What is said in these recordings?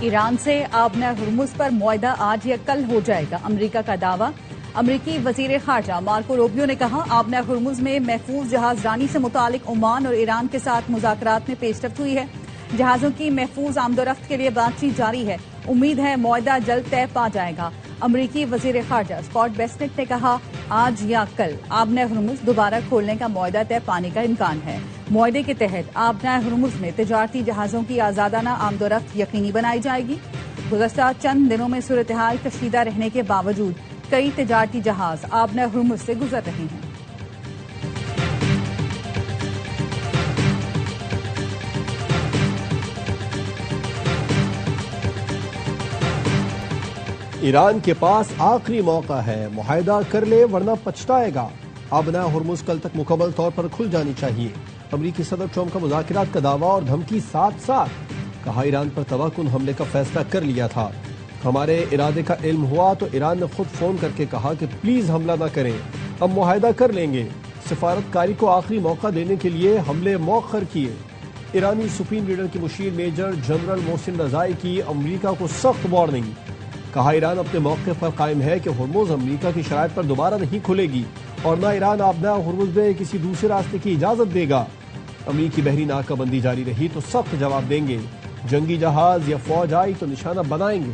ایران سے آبنہ ہرمز پر معاہدہ آج یا کل ہو جائے گا، امریکہ کا دعویٰ۔ امریکی وزیر خارجہ مارکو روبیو نے کہا آبنہ ہرمز میں محفوظ جہاز رانی سے متعلق عمان اور ایران کے ساتھ مذاکرات میں پیش رفت ہوئی ہے۔ جہازوں کی محفوظ آمد و رفت کے لیے بات چیت جاری ہے، امید ہے معاہدہ جلد طے پا جائے گا۔ امریکی وزیر خارجہ اسکاٹ بیسنٹ نے کہا آج یا کل آبنہ ہرمز دوبارہ کھولنے کا معاہدہ طے پانے کا امکان ہے۔ معاہدے کے تحت آبنہ ہرمز میں تجارتی جہازوں کی آزادانہ آمد و رفت یقینی بنائی جائے گی۔ گزشتہ چند دنوں میں صورتحال کشیدہ رہنے کے باوجود کئی تجارتی جہاز آبنہ ہرمز سے گزر رہے ہیں۔ ایران کے پاس آخری موقع ہے، معاہدہ کر لے ورنہ پچھتائے گا۔ آبنہ ہرمز کل تک مکمل طور پر کھل جانی چاہیے۔ امریکی صدر ٹرمپ کا مذاکرات کا دعویٰ اور دھمکی ساتھ ساتھ، کہا ایران پر توکن حملے کا فیصلہ کر لیا تھا، ہمارے ارادے کا علم ہوا تو ایران نے خود فون کر کے کہا کہ پلیز حملہ نہ کریں، اب معاہدہ کر لیں گے۔ سفارتکاری کو آخری موقع دینے کے لیے حملے مؤخر کیے۔ ایرانی سپریم لیڈر کی مشیر میجر جنرل محسن رضائی کی امریکہ کو سخت وارننگ، کہا ایران اپنے موقف پر قائم ہے کہ ہرمز امریکہ کی شرائط پر دوبارہ نہیں کھلے گی اور نہ ایران آبنہ ہرمز میں کسی دوسرے راستے کی اجازت دے گا۔ امریکی بحری ناکہ بندی جاری رہی تو سخت جواب دیں گے، جنگی جہاز یا فوج آئی تو نشانہ بنائیں گے۔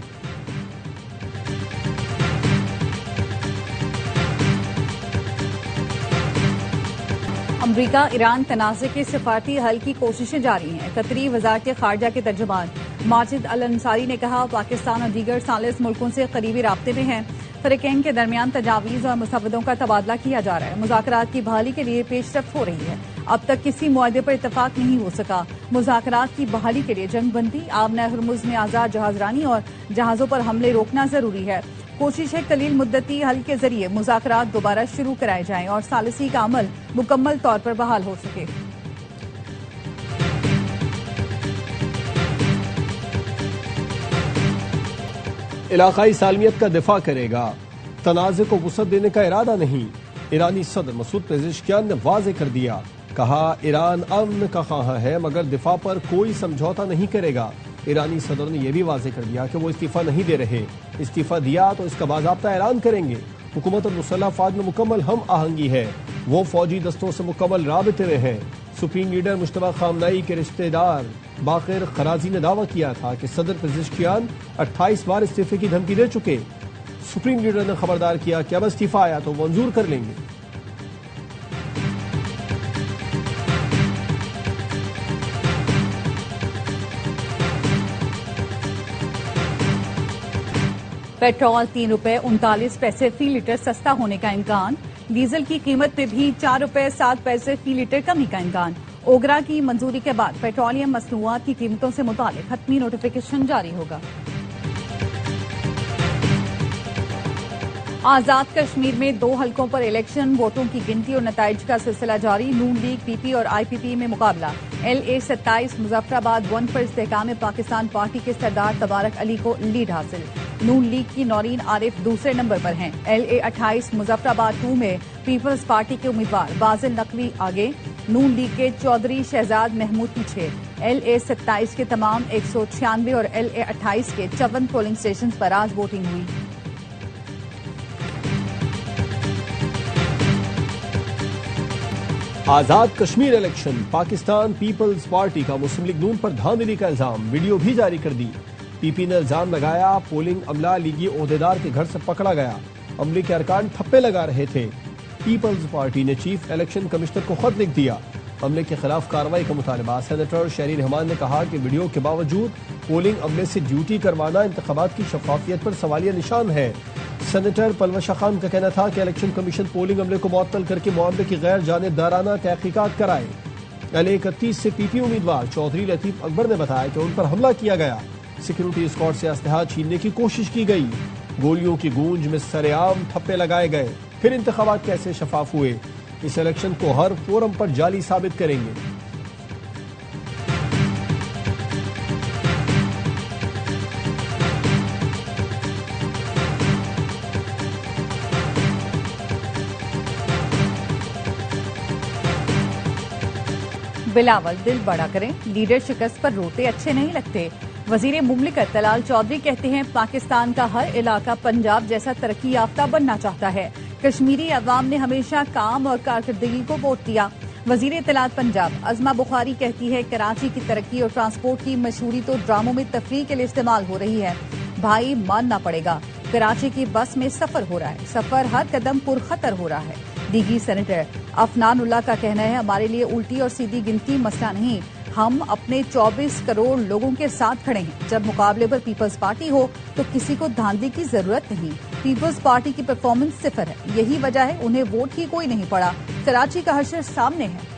امریکہ ایران تنازع کے سفارتی حل کی کوششیں جاری ہیں۔ قطری وزارت خارجہ کے ترجمان ماجد الانصاری نے کہا پاکستان اور دیگر ثالث ملکوں سے قریبی رابطے میں ہیں، فریقین کے درمیان تجاویز اور مسودوں کا تبادلہ کیا جا رہا ہے، مذاکرات کی بحالی کے لیے پیش رفت ہو رہی ہے۔ اب تک کسی معاہدے پر اتفاق نہیں ہو سکا۔ مذاکرات کی بحالی کے لیے جنگ بندی، آبنہ ہرمز میں آزاد جہاز رانی اور جہازوں پر حملے روکنا ضروری ہے۔ کوشش ہے قلیل مدتی حل کے ذریعے مذاکرات دوبارہ شروع کرائے جائیں اور ثالثی کا عمل مکمل طور پر بحال ہو سکے۔ علاقائی سالمیت کا دفاع کرے گا، تنازع کو وسعت دینے کا ارادہ نہیں۔ ایرانی صدر مسعود پزشکیان نے واضح کر دیا، کہا ایران امن کا خواہاں ہے مگر دفاع پر کوئی سمجھوتا نہیں کرے گا۔ ایرانی صدر نے یہ بھی واضح کر دیا کہ وہ استعفیٰ نہیں دے رہے، استعفیٰ دیا تو اس کا باضابطہ اعلان کریں گے۔ حکومت اور مسلح افواج میں مکمل ہم آہنگی ہے، وہ فوجی دستوں سے مکمل رابطے میں ہیں۔ سپریم لیڈر مجتبیٰ خامنئی کے رشتہ دار باقر قرازی نے دعویٰ کیا تھا کہ صدر پزشکیان 28 بار استعفے کی دھمکی دے چکے۔ سپریم لیڈر نے خبردار کیا کہ اب استعفیٰ آیا تو منظور کر لیں گے۔ پیٹرول 3 روپے 39 پیسے فی لیٹر سستا ہونے کا امکان، ڈیزل کی قیمت میں بھی 4 روپے 7 پیسے فی لیٹر کمی کا امکان۔ اوگرا کی منظوری کے بعد پیٹرولیم مصنوعات کی قیمتوں سے متعلق حتمی نوٹیفیکیشن جاری ہوگا۔ آزاد کشمیر میں 2 حلقوں پر الیکشن، ووٹوں کی گنتی اور نتائج کا سلسلہ جاری۔ نون لیگ، پی پی اور آئی پی پی میں مقابلہ۔ LA27 مظفر آباد 1 پر استحکام پاکستان پارٹی کے سردار تبارک علی کو لیڈ حاصل۔ نون لیگ کی نورین عارف دوسرے نمبر پر ہیں۔ LA28 مظفر آباد 2 میں پیپلز پارٹی کے امیدوار بازل نقوی آگے، نون لیگ کے چودھری شہزاد محمود پیچھے۔ LA27 کے تمام 196 اور LA28 کے 54 پولنگ اسٹیشنز پر آج ووٹنگ ہوئی۔ Azad Kashmir election, Pakistan Peoples Party کا مسلم لیگ نون پر دھاندلی کا الزام، ویڈیو بھی جاری کر دی۔ پی پی نے الزام لگایا پولنگ عملہ لیگی عہدیدار کے گھر سے پکڑا گیا، عملے کے ارکان ٹھپے لگا رہے تھے۔ پیپلز پارٹی نے چیف الیکشن کمشنر کو خط لکھ دیا، عملے کے خلاف کارروائی کا مطالبہ۔ سینیٹر شہری رحمان نے کہا کہ ویڈیو کے باوجود پولنگ عملے سے ڈیوٹی کروانا انتخابات کی شفافیت پر سوالیہ نشان ہے۔ سینیٹر پلوشہ خان کا کہنا تھا کہ الیکشن کمیشن پولنگ عملے کو معطل کر کے معاملے کی غیر جانبدارانہ تحقیقات کرائے۔ LA31 سے پی پی امیدوار چودھری لطیف اکبر نے بتایا کہ ان پر حملہ کیا گیا، سیکورٹی اسکواڈ سے اسلحہ چھیننے کی کوشش کی گئی، گولیوں کی گونج میں سر عام ٹھپے لگائے گئے، پھر انتخابات کیسے شفاف ہوئے؟ اس الیکشن کو ہر فورم پر جعلی ثابت کریں گے۔ بلاول دل بڑا کریں، لیڈر شکست پر روتے اچھے نہیں لگتے۔ वजीर मुमलिकत तलाल चौधरी कहते हैं पाकिस्तान का हर इलाका पंजाब जैसा तरक्की याफ्ता बनना चाहता है। कश्मीरी अवाम ने हमेशा काम और कारकर्दगी को वोट दिया। वजीर इत्तलात पंजाब अज़मा बुखारी कहती है कराची की तरक्की और ट्रांसपोर्ट की मशहूरी तो ड्रामों में तफरीह के लिए इस्तेमाल हो रही है। भाई मानना पड़ेगा, कराची की बस में सफर हो रहा है, सफर हर कदम पुरखतर हो रहा है। दीगी सेनेटर अफनानुल्लाह का कहना है हमारे लिए उल्टी और सीधी गिनती मसला नहीं, हम अपने 24 करोड़ लोगों के साथ खड़े हैं। जब मुकाबले पर पीपल्स पार्टी हो तो किसी को धांधली की जरूरत नहीं। पीपल्स पार्टी की परफॉर्मेंस सिफर है, यही वजह है उन्हें वोट ही कोई नहीं पड़ा। कराची का हशर सामने है।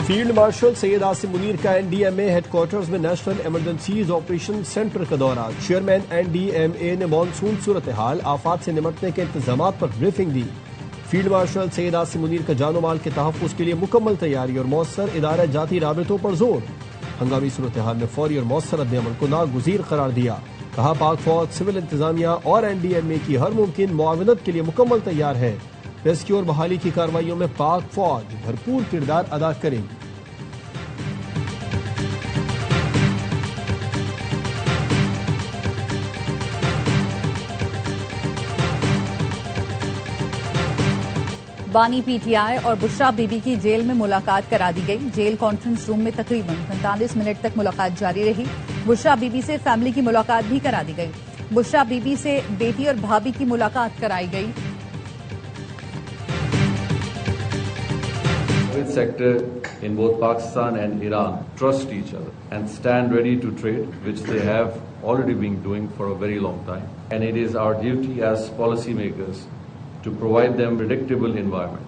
फील्ड मार्शल सैयद आसिम मुनीर का एनडीएमए हेडक्वार्टर्स में नेशनल इमरजेंसीज ऑपरेशन सेंटर का दौरा। चेयरमैन एनडीएमए ने मानसून सूरत हाल आफात से निमटने के इंतजाम पर ब्रीफिंग दी। फील्ड मार्शल सैयद आसिम मुनीर का जानो माल के तहफ़्फ़ुज़ के लिए मुकम्मल तैयारी और मौसर इदारा जाती राबितों पर जोर। हंगामी सूरत हाल में फौरी और मौसर रद्द-ए-अमल को नागुज़ीर करार दिया। कहा पाक फौज, सिविल इंतजामिया और एनडीएमए की हर मुमकिन मुआवनत के लिए मुकम्मल तैयार है। रेस्क्यू और बहाली की कार्रवाइयों में पाक फौज भरपूर किरदार अदा करेगी। बानी पीटीआई और बुशरा बीबी की जेल में मुलाकात करा दी गई। जेल कॉन्फ्रेंस रूम में तकरीबन 45 मिनट तक मुलाकात जारी रही। बुशरा बीबी से फैमिली की मुलाकात भी करा दी गई। बुशरा बीबी से बेटी और भाभी की मुलाकात कराई गई। Private sector in both Pakistan and Iran trust each other and stand ready to trade, which they have already been doing for a very long time. And it is our duty as policymakers to provide them predictable environment.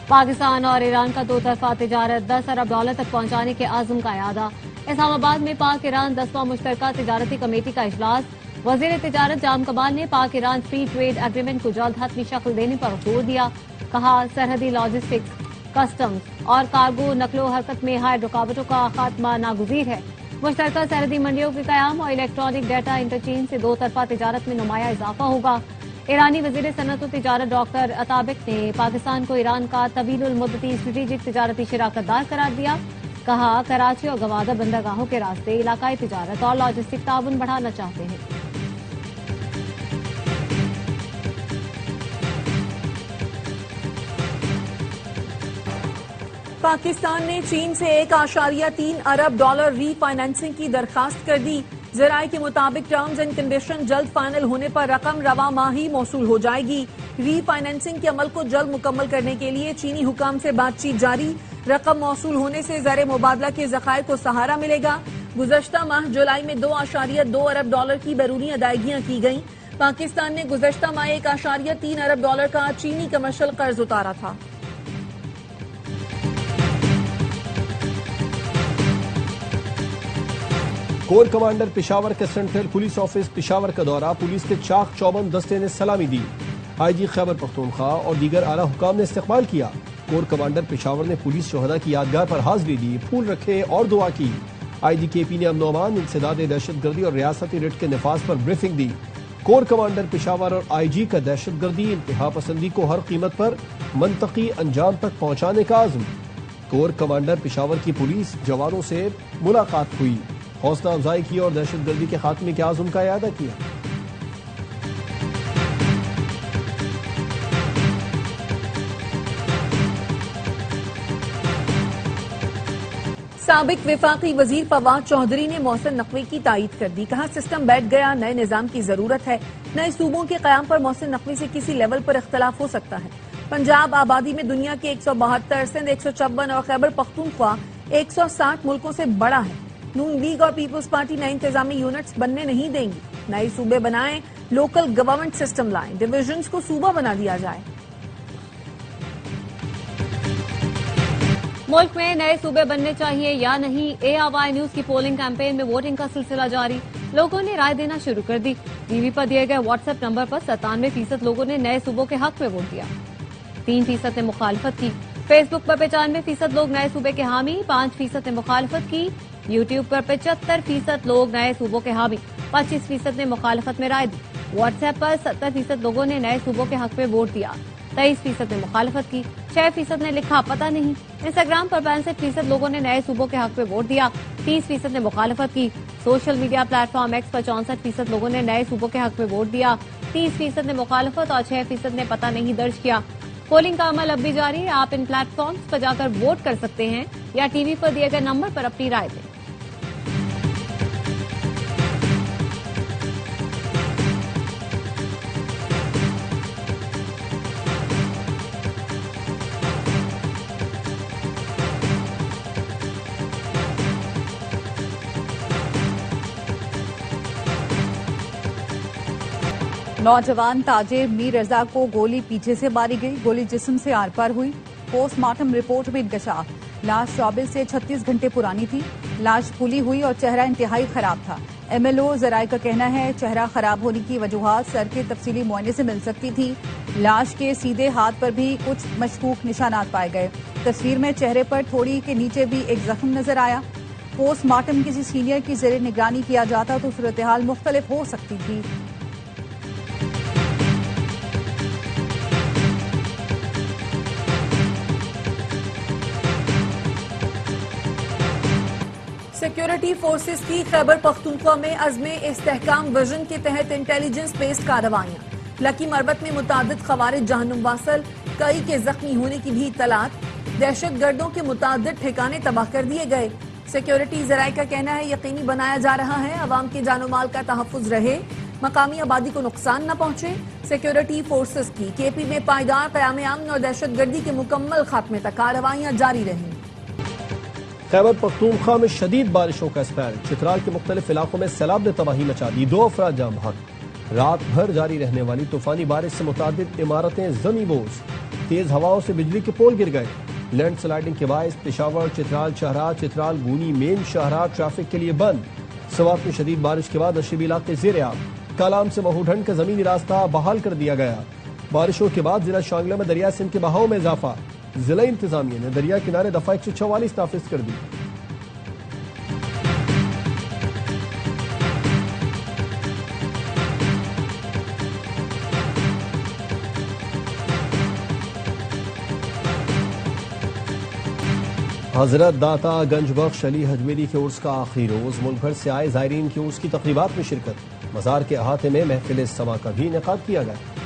Pakistan और Iran का दो तरफा तिजारत 10 अरब dollar तक पहुंचाने के आज़म का इरादा। इस्लामाबाद में पाक ईरान 10वां मुश्तरका तिजारती कमेटी का इजलास। वजीर तिजारत जाम कमाल ने पाक ईरान फ्री ट्रेड एग्रीमेंट को जल्द हतमी शक्ल देने पर जोर दिया। कहा सरहदी लॉजिस्टिक्स, कस्टम्स और कार्गो नकलो हरकत में हाय रुकावटों का खात्मा नागुज़ीर है। मुश्तरका सरहदी मंडियों के कयाम और इलेक्ट्रॉनिक डाटा इंटरचेंज से दो तरफा तिजारत में नुमाया इजाफा होगा। ईरानी वजीर सनअत और तिजारत डॉक्टर अताबिक ने पाकिस्तान को ईरान का तवीलुल मुद्दती स्ट्रेटेजिक तिजारती शराकतदार करार दिया। कहा कराची और गवादर बंदरगाहों के रास्ते इलाकाई तिजारत और लॉजिस्टिक ताउन बढ़ाना चाहते हैं। पाकिस्तान ने चीन से 1.3 अरब डॉलर रीफाइनेंसिंग की दरखास्त कर दी। ज़राए के मुताबिक टर्म्स एंड कंडीशन जल्द फाइनल होने पर रकम रवा माह ही मौसूल हो जाएगी। रीफाइनेंसिंग के अमल को जल्द मुकम्मल करने के लिए चीनी हुकाम से बातचीत जारी। रकम मौसूल होने से ज़र मुबादला के ज़खायर को सहारा मिलेगा। गुज़श्ता माह जुलाई में 2.2 अरब डॉलर की बैरूनी अदायगियां की गईं। पाकिस्तान ने गुज़श्ता माह 1.3 अरब डॉलर का चीनी कमर्शियल कर्ज उतारा था। कोर कमांडर पेशावर के सेंट्रल पुलिस ऑफिस पेशावर का दौरा। पुलिस के चाक चौबंद दस्ते ने सलामी दी। आईजी खैबर पख्तूनख्वा और दीगर आला हुकाम ने इस्तकबाल किया। कोर कमांडर पेशावर ने पुलिस शोहदा की यादगार पर हाजिरी दी, फूल रखे और दुआ की। IGKP ने अमन-ओ-अमान, इंसदाद दहशतगर्दी और रियासती रिट के नफाज पर ब्रीफिंग दी। कोर कमांडर पेशावर और IG का दहशतगर्दी इंतहा पसंदी को हर कीमत पर मंतकी अंजाम तक पहुंचाने का आज़म। कोर कमांडर पेशावर की पुलिस जवानों से मुलाकात हुई, हौसला अफजाई की और दहशतगर्दी के खात्मे के आज़म का इरादा किया। साबिक विफाकी वजीर फवाद चौधरी ने मोहसिन नकवी की तायीद कर दी। कहा सिस्टम बैठ गया, नए निजाम की जरूरत है। नए सूबों के कयाम पर मोहसिन नकवी से किसी लेवल पर इख्तलाफ हो सकता है। पंजाब आबादी में दुनिया के 172, सिंध 156 और खैबर पख्तूनख्वा 160 मुल्कों से बड़ा है। नून लीग और पीपल्स पार्टी नए इंतजामी यूनिट्स बनने नहीं देंगी। नए सूबे बनाएं, लोकल गवर्नमेंट सिस्टम लाएं, डिविजन्स को सूबा बना दिया जाए। मुल्क में नए सूबे बनने चाहिए या नहीं, ARY न्यूज की पोलिंग कैंपेन में वोटिंग का सिलसिला जारी। लोगों ने राय देना शुरू कर दी। टीवी पर दिए गए व्हाट्सएप नंबर पर 97% लोगों ने नए सूबों के हक में वोट दिया। 3% ने मुखालफत की। फेसबुक पर 95% लोग नए सूबे के हामी, 5% ने मुखालफत की। यूट्यूब पर 75% लोग नए सूबों के हामी, 25% ने मुखालफत में राय दी। व्हाट्सएप पर 70% लोगों ने नए सूबों के हक में वोट दिया, 23% ने मुखालफत की, 6% ने लिखा पता नहीं। इंस्टाग्राम पर 65% लोगों ने नए सूबों के हक में वोट दिया, 30% ने मुखालफत की। सोशल मीडिया प्लेटफॉर्म एक्स पर 64% लोगों ने नए सूबों के हक में वोट दिया, 30% ने मुखालफत और 6% ने पता नहीं दर्ज किया। पोलिंग का अमल अब भी जारी है। आप इन प्लेटफॉर्म्स पर जाकर वोट कर सकते हैं या टीवी पर दिए गए नंबर पर अपनी राय दें। नौजवान ताजिर मीर रजा को गोली पीछे से मारी गई, गोली जिस्म से आर पार हुई। पोस्टमार्टम रिपोर्ट में इंकशाफ, लाश 24 से 36 घंटे पुरानी थी। लाश फूली हुई और चेहरा इंतहाई खराब था। एमएलओ जराए का कहना है चेहरा खराब होने की वजूहात सर के तफसीली मुआयने से मिल सकती थी। लाश के सीधे हाथ पर भी कुछ मशकूक निशानात पाए गए। तस्वीर में चेहरे पर थोड़ी के नीचे भी एक जख्म नजर आया। पोस्टमार्टम किसी सीनियर की जेर निगरानी किया जाता तो सूरत हाल मुख्तलिफ हो सकती थी। सिक्योरिटी फोर्सेस की खैबर पख्तूनख्वा में अज़्मे इस्तेहकाम विजन के तहत इंटेलिजेंस बेस्ड कार्रवाइयां। लकी मरबत में मुतादिद खवारिज जहन्नुम वासल, कई के जख्मी होने की भी इत्तलात। दहशत गर्दों के मुतादिद ठिकाने तबाह कर दिए गए। सिक्योरिटी जराए का कहना है यकीनी बनाया जा रहा है अवाम के जानो माल का तहफ़्फ़ुज़ रहे, मकामी आबादी को नुकसान न पहुंचे। सिक्योरिटी फोर्सेस की केपी में पायदार क़याम अमन और दहशत गर्दी के मुकम्मल खात्मे तक कार्रवाइयां जारी रहीं। खैबर पख्तूनख्वा में शदीद बारिशों का स्पेल, चित्राल के मुख्तलिफ इलाकों में सैलाब ने तबाही मचा दी, 2 अफराद जान बहक। रात भर जारी रहने वाली तूफानी बारिश से मुतादिद इमारतें जमींबोस, तेज हवाओं से बिजली के पोल गिर गए। लैंड स्लाइडिंग के बायस पेशावर, चित्राल शाहराह, चित्राल गूनी मेन शाहराह ट्रैफिक के लिए बंद। सवात में शदीद बारिश के बाद नशीबी इलाके जेर आब। कालाम से महूढंड का जमीनी रास्ता बहाल कर दिया गया। बारिशों के बाद जिला शांगला में दरिया सिंध के बहाव में इजाफा, जिला इंतजामिया ने दरिया किनारे दफा 144 नाफिज कर दी। हजरत दाता गंज बख्श अली हजमेरी के उर्स का आखिरी रोज, मुल्क भर से आए जायरीन की उर्स की तकरीबात में शिरकत। मज़ार के अहाते में महफिल समा का भी इनेकाद किया गया।